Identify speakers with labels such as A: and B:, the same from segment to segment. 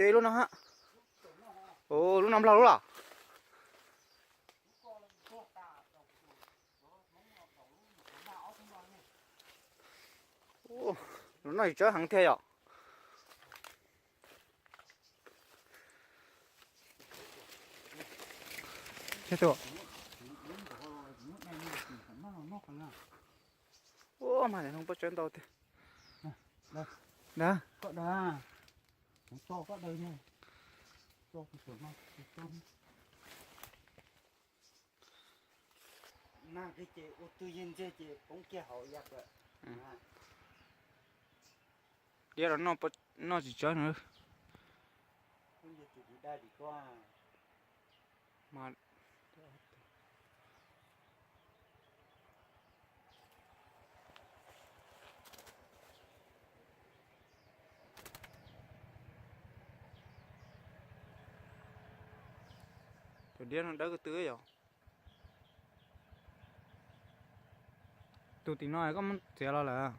A: tê luôn nó hả? Ồ, lúc nằm lâu rồi. Ồ, lúc này chơi hàng thế à? Thế thôi. Ồ, mà này không có chuyện đâu thế.
B: Đây.
A: Đó.
B: Có đó. To có đây này. To cái sườn này, to. Mà cái chị ô tô yên chị cũng kia hậu giặc rồi.
A: Đi rồi nó chỉ chơi nữa.
B: Không giờ chị đi đây đi qua.
A: Mà tụi điên nó đỡ cái tưới rồi. Tụi tính nói có muốn xé lo là.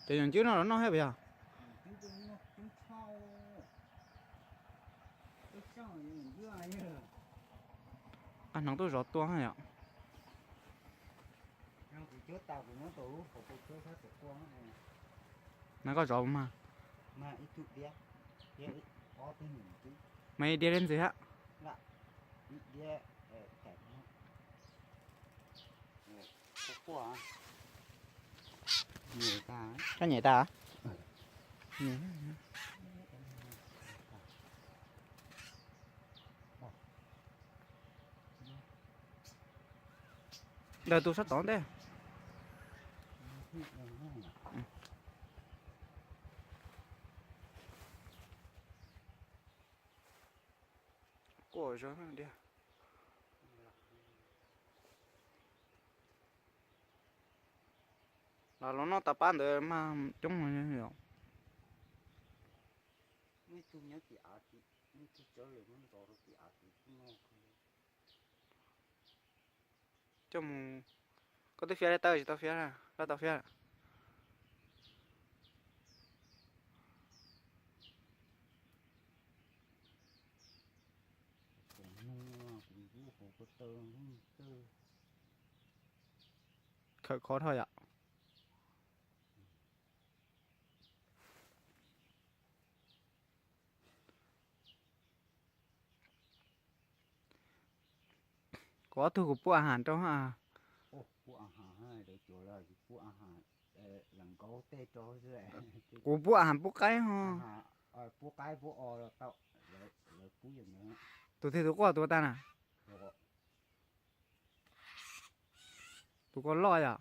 A: Chạy dần chứ nó hết bây giờ.
B: Chúng sau. Cái sau này dưới ai nhờ.
A: Anh nóng tôi rót tua hay ạ?
B: Nó thì trước tao của nó tủ, của tôi trước hết được qua này.
A: Nó có rót mà.
B: Mà ít chút đĩa. Đĩa ít có cái hình chứ.
A: Mày đi lên gì hả?
B: Là ít đĩa cảnh nó. Có quả. Nhiều ta ấy.
A: Cái nhảy ta hả? Nhảy. Đời tôi sắp đón thế. Cổ rồi đi. Là nó tập ăn được mà chúng nó nhiều.
B: Mấy tôi nhớ chị ạ chị. Mấy tôi chơi rồi mấy tôi rồi chị ạ chị.
A: Chúng có tới phía đây tao chỉ tao phía này, ra tao phía. Khó thôi ạ. Có thu của bộอาหารtrong hả?
B: Ồ, củaอาหารให้เดี๋ยวจุฬาcủaอาหารหลังเขาเตะจอยด้วย
A: Của bộ อาหาร bộ cái
B: อา
A: hả?
B: หารพวกไก่พวกออแล้วเต่าเลยผู้อย่างนี้
A: Tụi thì tụi có tụi ta nè.
B: แล้วก็
A: Tụi có lo à?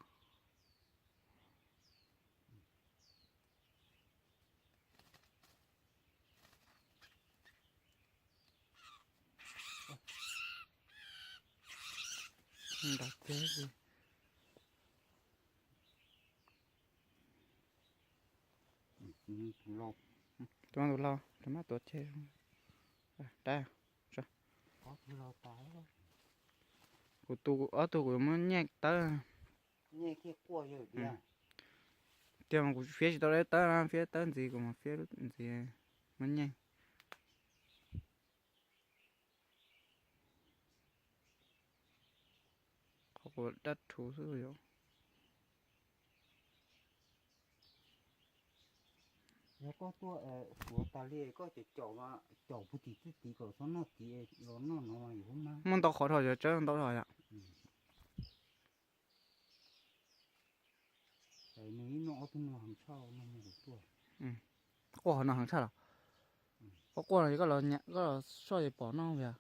A: Đặt thế gì?
B: lột
A: Tụi nó lo, tụi nó tụi chết. Đây, rồi.
B: có lột táo
A: Của tụi ở tụi của nó nhẹ tới.
B: nghe kia cua rồi đi à
A: Thì mà của phía chỉ tao đấy tới phía tới gì của mà phía gì nó nhanh. Không có đất thủ rồi rồi.
B: แล้วก็ตัวหัวตาเล่ก็จะเจาะผู้ที่ตีก็สนอตีร้อนนอนอยู่มั้ง
A: Mong tao khó thôi rồi chứ tao rồi ạ.
B: แต่นี้น้องเอาตัวน้องเช่าน้องไม่รู้ตัว
A: Ủa nó hàng sao à? Có qua này có là nhẹ có là sao vậy bỏ nó về.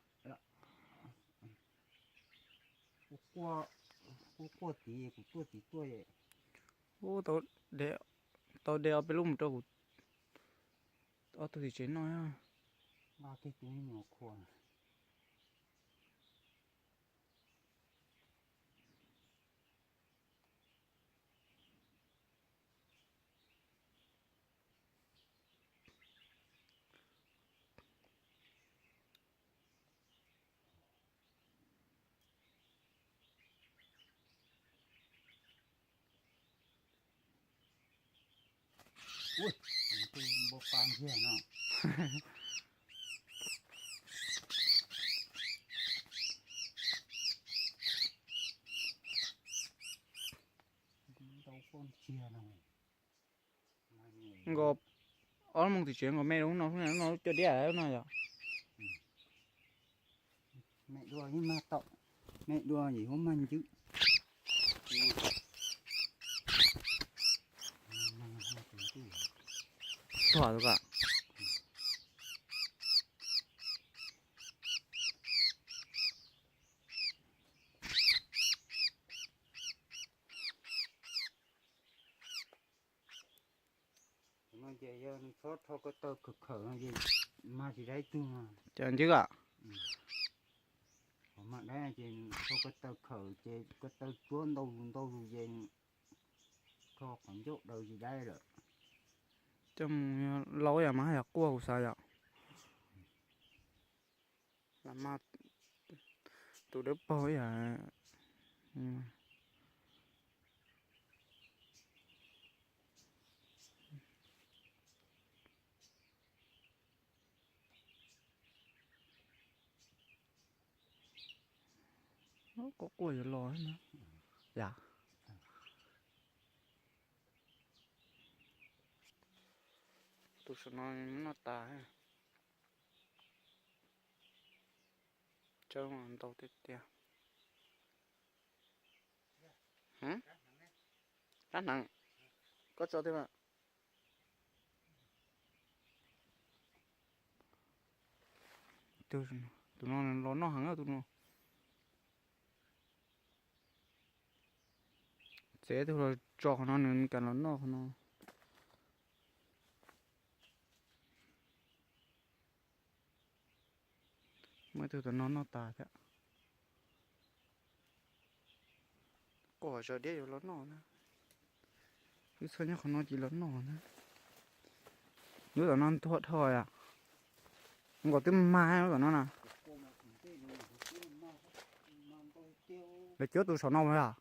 B: พวกตีกูตัวตีตัวเอ๋
A: Ô tao đểไปลุ่มตัวกูเอาตัวที่เจนน้อยอ่ะ
B: มาที่ตัวนี้หนอควร ui cái bộ phang kia nó đâu con chia nào
A: ngô ở mong thì chuyện ngô mẹ đúng nó cho đi ở nó rồi
B: mẹ đùa nhưng mà tậu mẹ đùa gì không ăn chứ
A: thỏa rồi cả
B: mà giờ sót thôi có tơ cực khở gì mà thì đấy tu mà
A: chẳng chứ cả
B: mà đấy thì thôi có tơ khở thì có tơ cuốn đâu gì cho khoảng chỗ đâu gì đây rồi
A: trong lâu à mà hay qua của sao vậy là mà tụi đứa bơi à nó có quầy lo hết nữa dạ tụi nó nó ta cho mà tàu tiếp theo hả rất nặng có cho thế mà tụi nó hẳn ở tụi nó dễ thôi cho nó nên cả nó mấy thứ nó ta thế có giờ đi rồi nó nữa cứ sao nhá không nó chỉ lớn nó nữa nếu là nó thôi à không có tiếng mai nữa nó nè để chứa tôi sợ nâu à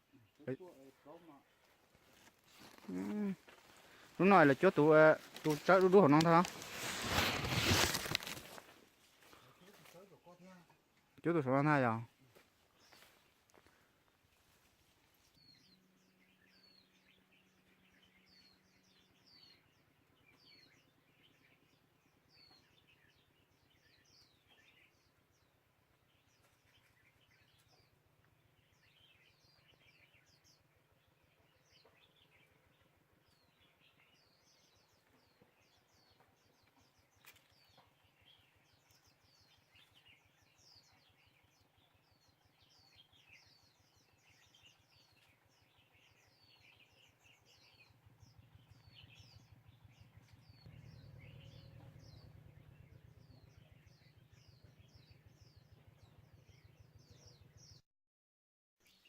A: lúc này là chứa tôi chắc đu hổ non thôi chứa tôi sợ non thay à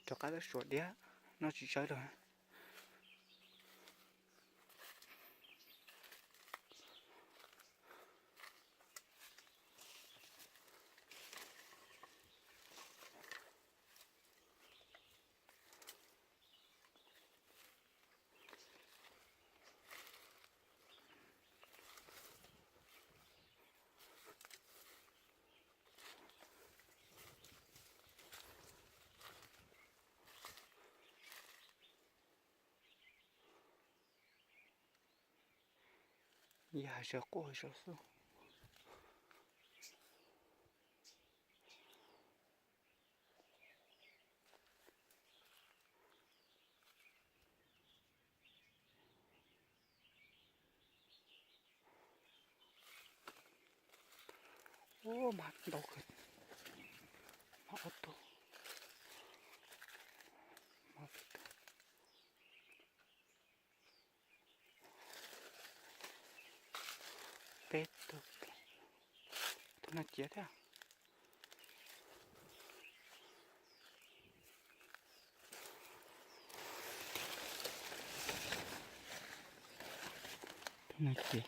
A: cho cái đó chuột đĩa nó chỉ chơi rồi dạ sợ cô sợ sao ô mà đâu kịch mà ô tô mà pet tôi nó chết à nó chết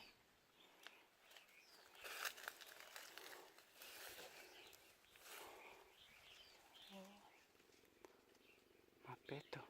A: mà pet tôi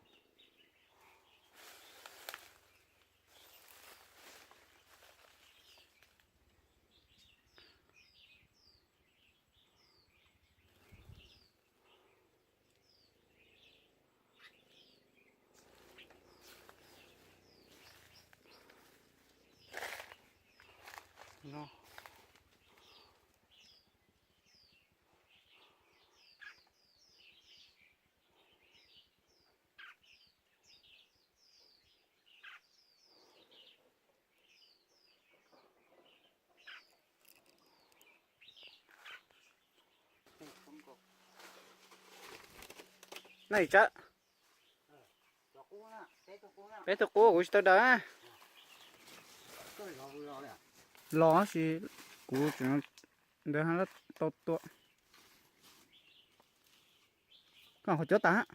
A: này chắc
B: cho cô nè té cho cô nè
A: bé tôi cố của tôi đã
B: tôi lo à
A: lo gì của chúng để hắn là tốt tốt còn họ chết ta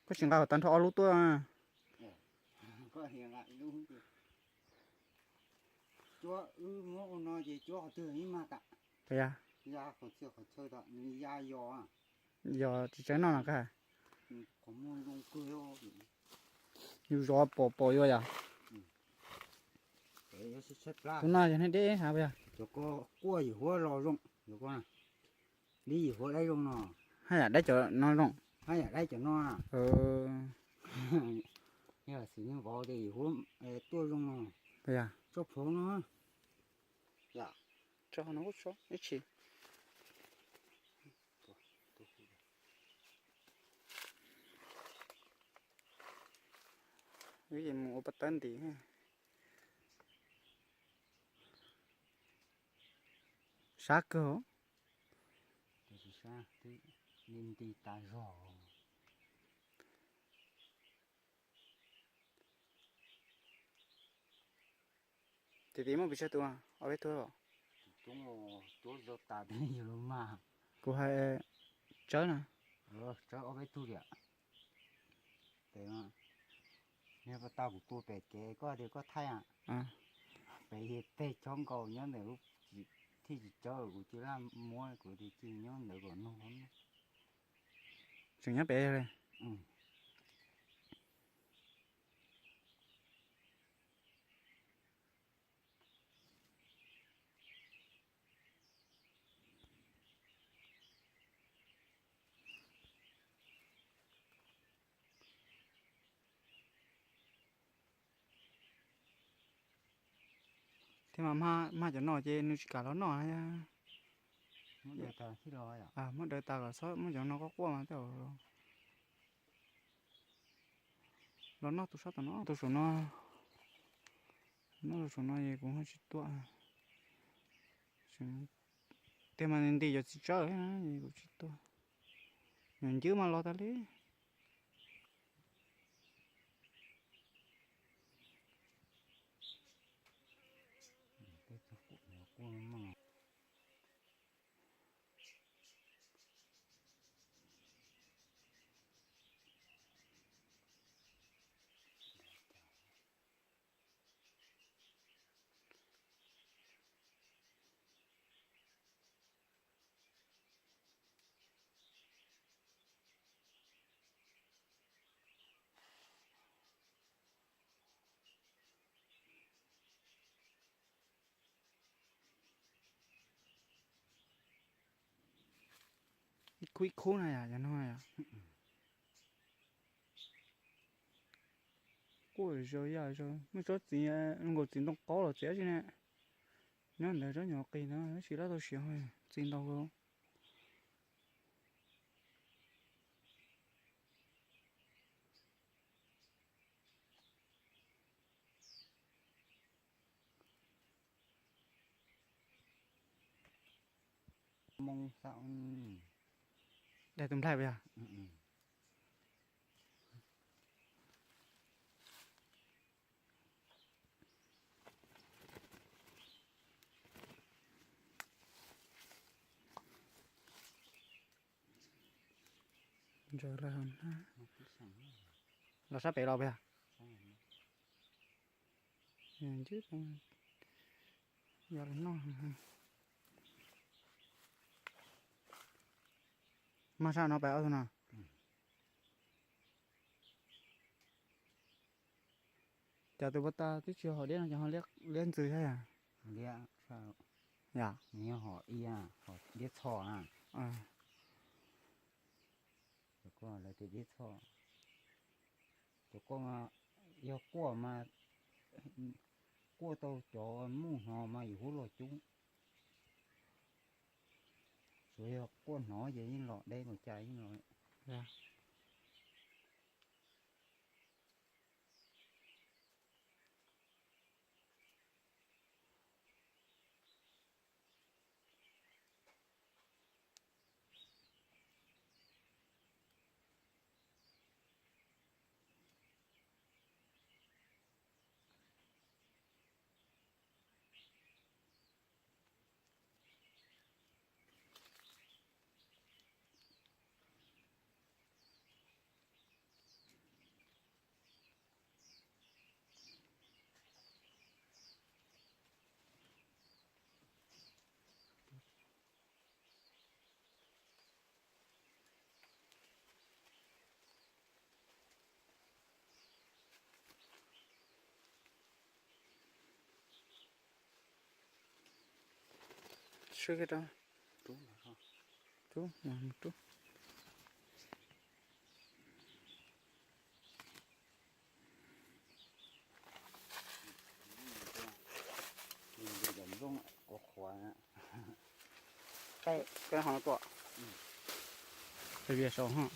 A: có chuyện nào tận thọ lúc tôi à
B: có hiện lại luôn chúa mỗi nói gì chúa từ ấy mà cả
A: vậy à
B: ya còn chưa còn chơi đó nhưng ya yo à
A: giờ chỉ trái nó là cái
B: có mua lông cười ô
A: như gió bỏ bỏ vô à
B: để sẽ xếp ra
A: tôi nói cho nên đấy hả bây giờ
B: cho có cua gì hoa lò rong được không đi gì hoa đây rong nọ
A: hay là để cho nó rộng
B: hay là đây cho nó à như là sử dụng vào thì hoa tôi rong nọ
A: bây giờ
B: cho phố nó dạ
A: cho nó có số ít chỉ cái gì mua bắt tên thì sát cơ
B: thì sao thì nên đi tài rò
A: thì tí mà bị sao tua ở đây thôi
B: chúng tôi giọt ta thế nhiều mà
A: cô hay chớ nè
B: cho ở đây tôi ạ thế mà nếu mà tao của tôi về cái có điều có thay à về tê trong cầu nhớ nếu thì chỉ cho của chỉ là mua của thì chỉ nhớ nếu còn nó không
A: chừng nhá bé đây thế mà cho nó chứ nó chỉ cả nó nha
B: mất đời ta thì rồi à
A: mất đời ta cả số mất cho nó có qua mà tao nó tụi sao tụi nó tụi số nó số nó gì cũng không chịu tua thế mà nên đi cho chị chơi á gì cũng chịu tua nhận chứ mà lo ta lấy
B: cái chỗ của mà
A: quý khố này à cho nó à ôi rồi giờ rồi mới có gì ngồi tiền đâu có là chết chứ nè nó để đó nhỏ kỳ nó chỉ là tôi xỉu thôi tiền đâu không
B: mong sao
A: để tụi thay bây giờ rồi là sắp về đâu bây giờ chứ giờ là nó mà sao nó béo thôi nào chả tôi bắt ta tí chiều họ đến cho họ liếc lên từ thế à
B: liếc sao
A: dạ
B: nếu họ họ biết thọ rồi có là thì biết thọ rồi có mà yêu cua tàu cho mu họ mà yếu rồi chúng rồi cua nó vậy như lọ đây mà chạy như lọ
A: dạ 吃个的，
B: 猪了哈，
A: 猪，猪。
B: 你这个弄我还，
A: 该好多，这边少哈。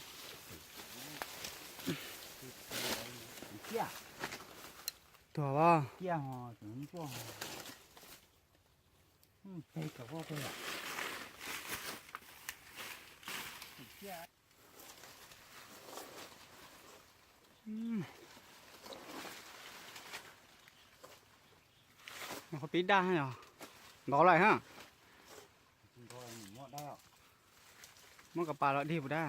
B: 电，
A: 多吧？
B: 电哈，怎么做哈？背个我背了。电。
A: เขาปีด้าให้เหรอบอกอะไรฮะ
B: Rồi mua đeo.
A: มันกับปลาละดีบ่ได้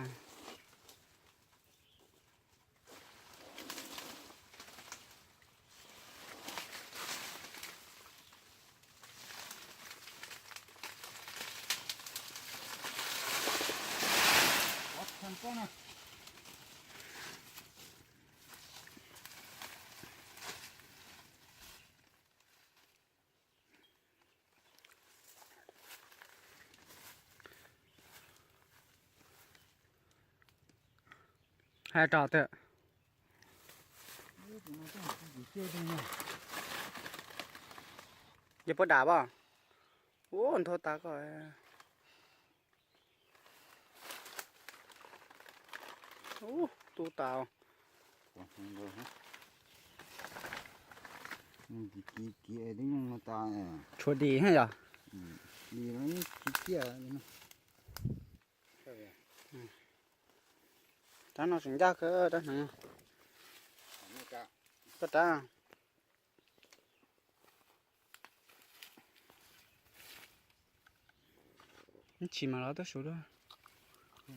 B: Có thằng con này.
A: ให้จอดเถอะ
B: Chúng nó có một cái chơi đây này.
A: อย่าปวดด่าป่ะโอ้มันโทษตาก่อนโอ้ตูตาว
B: Còn không được hả? Kì ấy đứng nó ta này.
A: ชัวดีให้เหรอ
B: Đi nó kia này.
A: จ้าหน่อยสิงยากเออจ้าหน่อย
B: Nó cả.
A: ก็จ้า你起码了都熟了
B: Ừ.